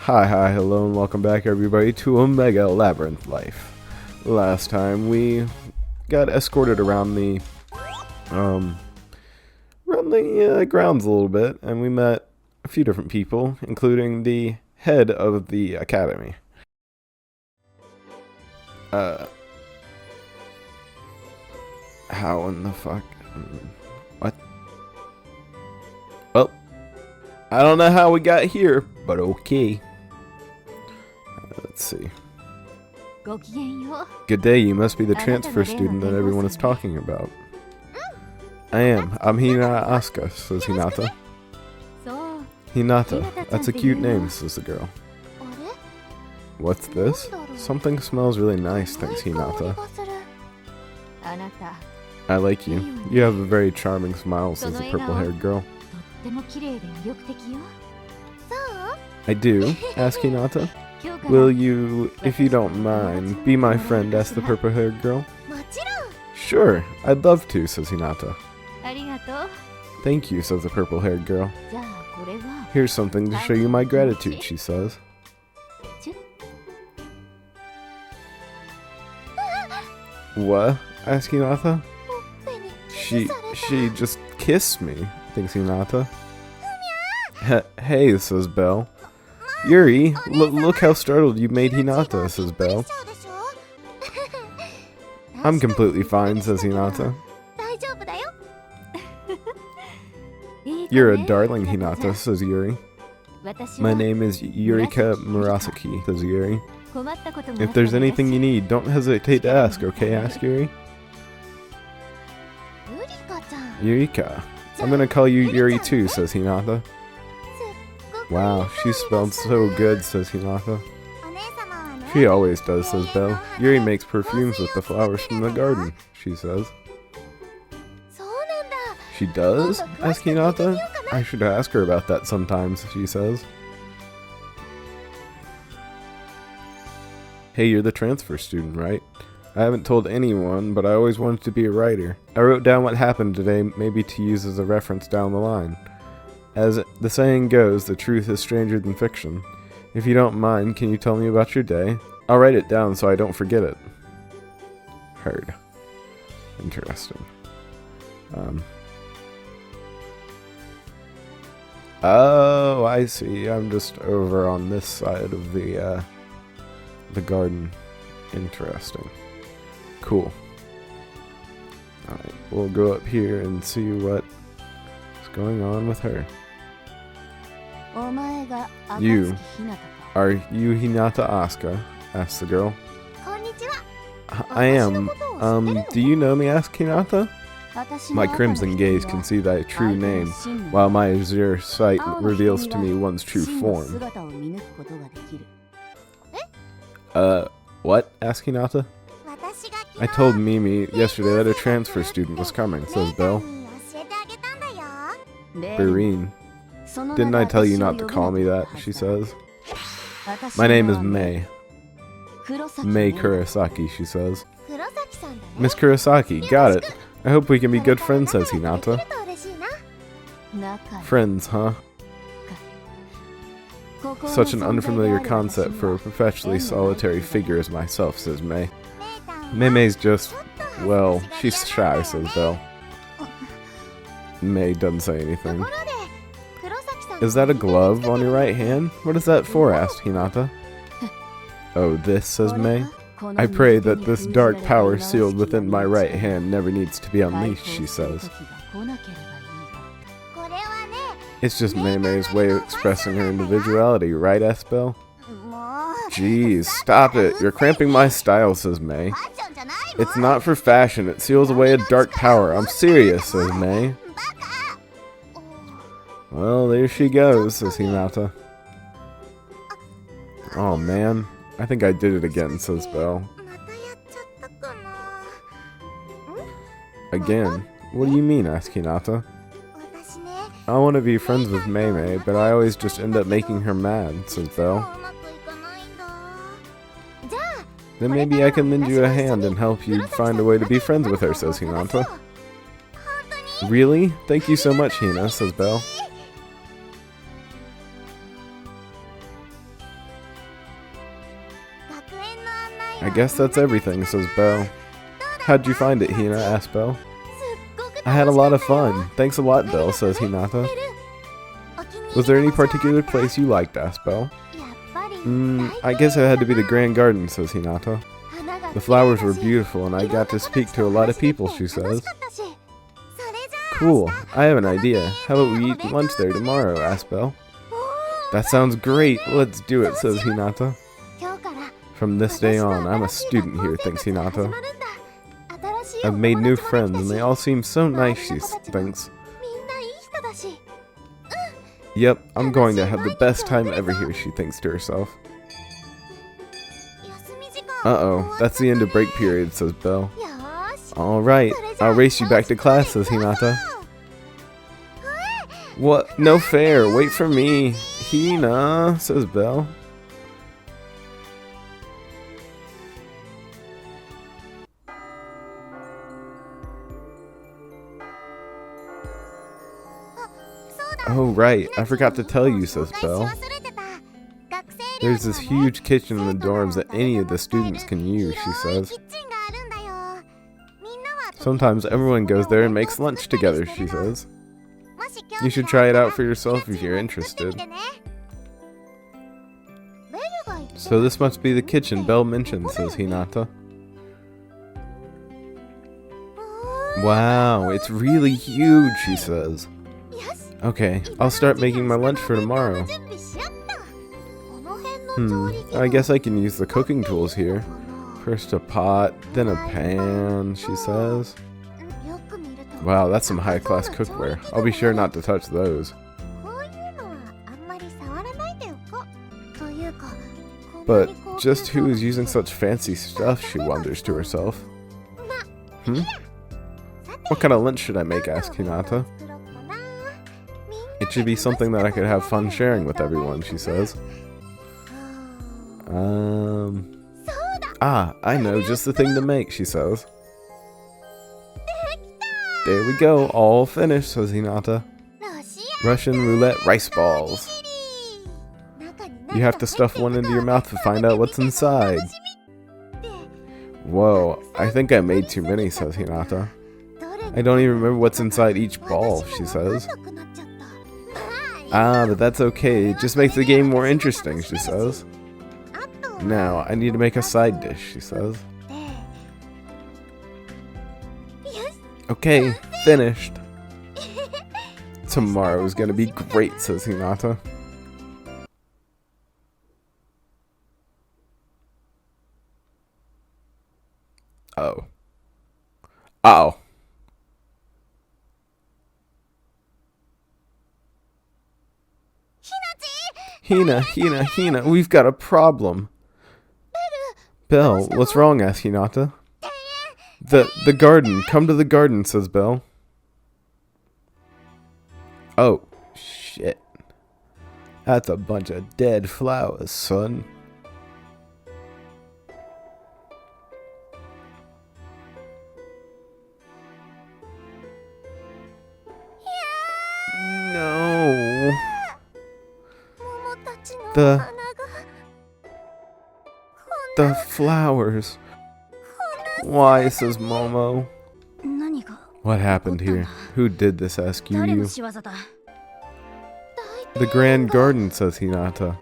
Hi, hello, and welcome back everybody to Omega Labyrinth Life. Last time we got escorted around the grounds a little bit, and we met a few different people, including the head of the academy. How in the fuck? What? Well, I don't know how we got here, but okay. Let's see. Good day, you must be the transfer student that everyone is talking about. I am. I'm Hinata Asuka, says Hinata. Hinata, that's a cute name, says the girl. What's this? Something smells really nice, thanks Hinata. I like you. You have a very charming smile, says the purple-haired girl. I do, asks Hinata. Will you, if you don't mind, be my friend, asks the purple-haired girl. Sure, I'd love to, says Hinata. Thank you, says the purple-haired girl. Here's something to show you my gratitude, she says. What? asks Hinata. She just kissed me, thinks Hinata. Hey, says Belle. Yuri, look how startled you made Hinata, says Belle. I'm completely fine, says Hinata. You're a darling, Hinata, says Yuri. My name is Yurika Murasaki, says Yuri. If there's anything you need, don't hesitate to ask, okay? Ask Yuri. Yurika. I'm gonna call you Yuri too, says Hinata. Wow, she smelled so good, says Hinata. She always does, says Belle. Yuri makes perfumes with the flowers from the garden, she says. She does? asks Hinata. I should ask her about that sometimes, she says. Hey, you're the transfer student, right? I haven't told anyone, but I always wanted to be a writer. I wrote down what happened today, maybe to use as a reference down the line. As the saying goes, the truth is stranger than fiction. If you don't mind, can you tell me about your day? I'll write it down so I don't forget it. Heard. Interesting. Oh, I see. I'm just over on this side of the garden. Interesting. Cool. Alright, we'll go up here and see what's going on with her. You. Are you Hinata Asuka? asks the girl. I am. Do you know me? asks Hinata. My crimson gaze can see thy true name, while my azure sight reveals to me one's true form. What? asks Hinata. I told Mimi yesterday that a transfer student was coming, says Belle. Barine. Didn't I tell you not to call me that, she says. My name is May. May Kurosaki, she says. Miss Kurosaki, got it. I hope we can be good friends, says Hinata. Friends, huh? Such an unfamiliar concept for a perpetually solitary figure as myself, says May. May's just, well, she's shy, says Belle. May doesn't say anything. Is that a glove on your right hand? What is that for? asked Hinata. Oh, this, says May. I pray that this dark power sealed within my right hand never needs to be unleashed, she says. It's just May's way of expressing her individuality, right, asks Belle? Jeez, stop it. You're cramping my style, says May. It's not for fashion. It seals away a dark power. I'm serious, says May. Well, there she goes, says Hinata. Oh man, I think I did it again, says Belle. Again? What do you mean, asks Hinata. I want to be friends with May, but I always just end up making her mad, says Belle. Then maybe I can lend you a hand and help you find a way to be friends with her, says Hinata. Really? Thank you so much, Hina, says Belle. I guess that's everything, says Belle. How'd you find it, Hina? Asks Belle. I had a lot of fun. Thanks a lot, Belle, says Hinata. Was there any particular place you liked? Asked Belle. I guess it had to be the Grand Garden, says Hinata. The flowers were beautiful and I got to speak to a lot of people, she says. Cool, I have an idea. How about we eat lunch there tomorrow? Asked Belle. That sounds great, let's do it, says Hinata. From this day on, I'm a student here, thinks Hinata. I've made new friends and they all seem so nice, she thinks. Yep, I'm going to have the best time ever here, she thinks to herself. Uh-oh, that's the end of break period, says Belle. Alright, I'll race you back to class, says Hinata. What? No fair, wait for me. Hina, says Belle. Oh right, I forgot to tell you, says Belle. There's this huge kitchen in the dorms that any of the students can use, she says. Sometimes everyone goes there and makes lunch together, she says. You should try it out for yourself if you're interested. So this must be the kitchen Belle mentioned, says Hinata. Wow, it's really huge, she says. Okay, I'll start making my lunch for tomorrow. I guess I can use the cooking tools here. First a pot, then a pan, she says. Wow, that's some high-class cookware. I'll be sure not to touch those. But just who is using such fancy stuff, she wonders to herself. What kind of lunch should I make, asks Hinata. It should be something that I could have fun sharing with everyone, she says. I know just the thing to make, she says. There we go, all finished, says Hinata. Russian roulette rice balls. You have to stuff one into your mouth to find out what's inside. Whoa, I think I made too many, says Hinata. I don't even remember what's inside each ball, she says. But that's okay, it just makes the game more interesting, she says. Now, I need to make a side dish, she says. Okay, finished. Tomorrow's gonna be great, says Hinata. Oh. Uh-oh. Hina, we've got a problem. Belle, what's wrong? Asks Hinata. The garden, come to the garden, says Belle. Oh, shit. That's a bunch of dead flowers, son. No. The flowers. Why, says Momo. What happened here? Who did this, asks Yu. The Grand Garden, says Hinata.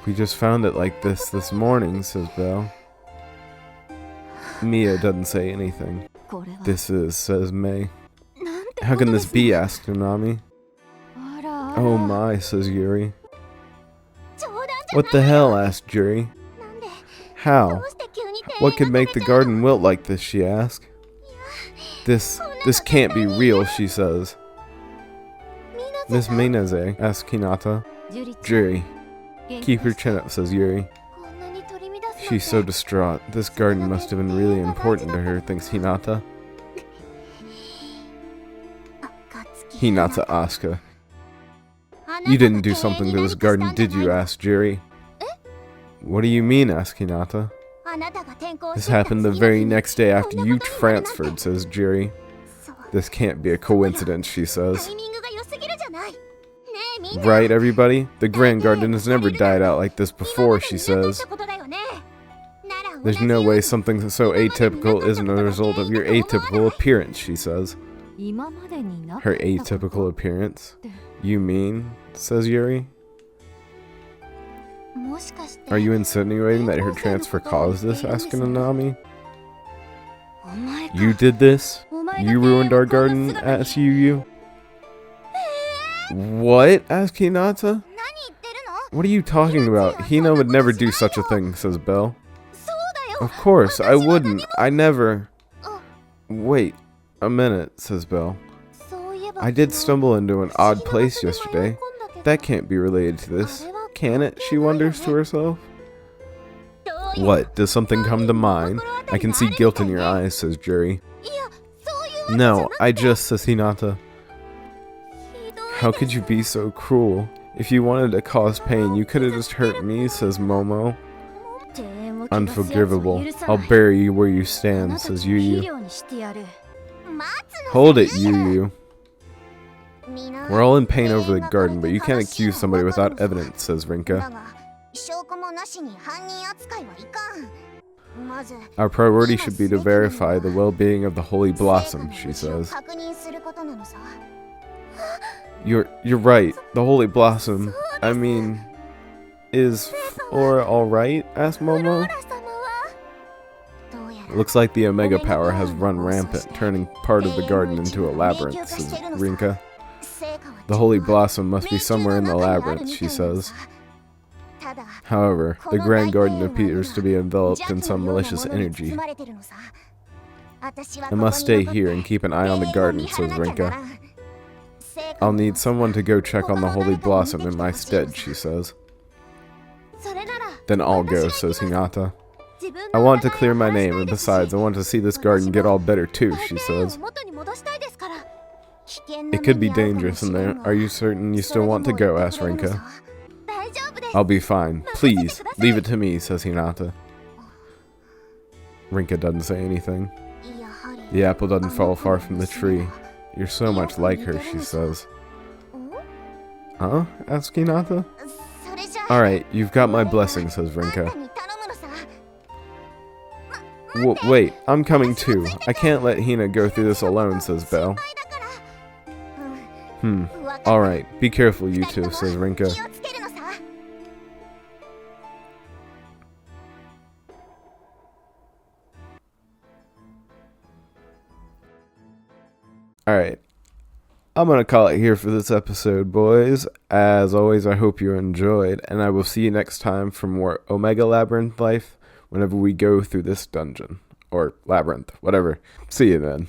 We just found it like this morning, says Belle. Mia doesn't say anything. This is, says Mei. How can this be, asks Nanami. Oh my, says Yuri. What the hell, asked Yuri. How? What could make the garden wilt like this, she asked. This can't be real, she says. Miss Minaze, asks Hinata. Yuri. Keep your chin up, says Yuri. She's so distraught. This garden must have been really important to her, thinks Hinata. Hinata Asuka. You didn't do something to this garden, did you? Asked Yuri. What do you mean? Asked Hinata. This happened the very next day after you transferred, says Yuri. This can't be a coincidence, she says. Right, everybody? The Grand Garden has never died out like this before, she says. There's no way something so atypical isn't a result of your atypical appearance, she says. Her atypical appearance? You mean? Says Yuri. Are you insinuating that her transfer caused this? Asking Nanami. You did this? You ruined our garden? Asks Yu. What? Asks Hinata. What are you talking about? Hina would never do such a thing, says Belle. Of course, I wouldn't. I never... Wait a minute, says Belle. I did stumble into an odd place yesterday. That can't be related to this, can it? She wonders to herself. What? Does something come to mind? I can see guilt in your eyes, says Juri. No, I just, says Hinata. How could you be so cruel? If you wanted to cause pain, you could have just hurt me, says Momo. Unforgivable. I'll bury you where you stand, says Yu. Hold it, Yu. We're all in pain over the garden, but you can't accuse somebody without evidence, says Rinka. Our priority should be to verify the well-being of the Holy Blossom, she says. You're right. The Holy Blossom, I mean, is Flora alright? Asked Momo. Looks like the Omega power has run rampant, turning part of the garden into a labyrinth, says Rinka. The Holy Blossom must be somewhere in the labyrinth, she says. However, the Grand Garden appears to be enveloped in some malicious energy. I must stay here and keep an eye on the garden, says Rinka. I'll need someone to go check on the Holy Blossom in my stead, she says. Then I'll go, says Hinata. I want to clear my name, and besides, I want to see this garden get all better too, she says. It could be dangerous in there. Are you certain you still want to go? Asks Rinka. I'll be fine. Please, leave it to me, says Hinata. Rinka doesn't say anything. The apple doesn't fall far from the tree. You're so much like her, she says. Huh? Asks Hinata. Alright, you've got my blessing, says Rinka. Wait, I'm coming too. I can't let Hina go through this alone, says Belle. Alright, be careful you two, says Rinka. Alright, I'm gonna call it here for this episode, boys. As always, I hope you enjoyed, and I will see you next time for more Omega Labyrinth Life whenever we go through this dungeon. Or labyrinth, whatever. See you then.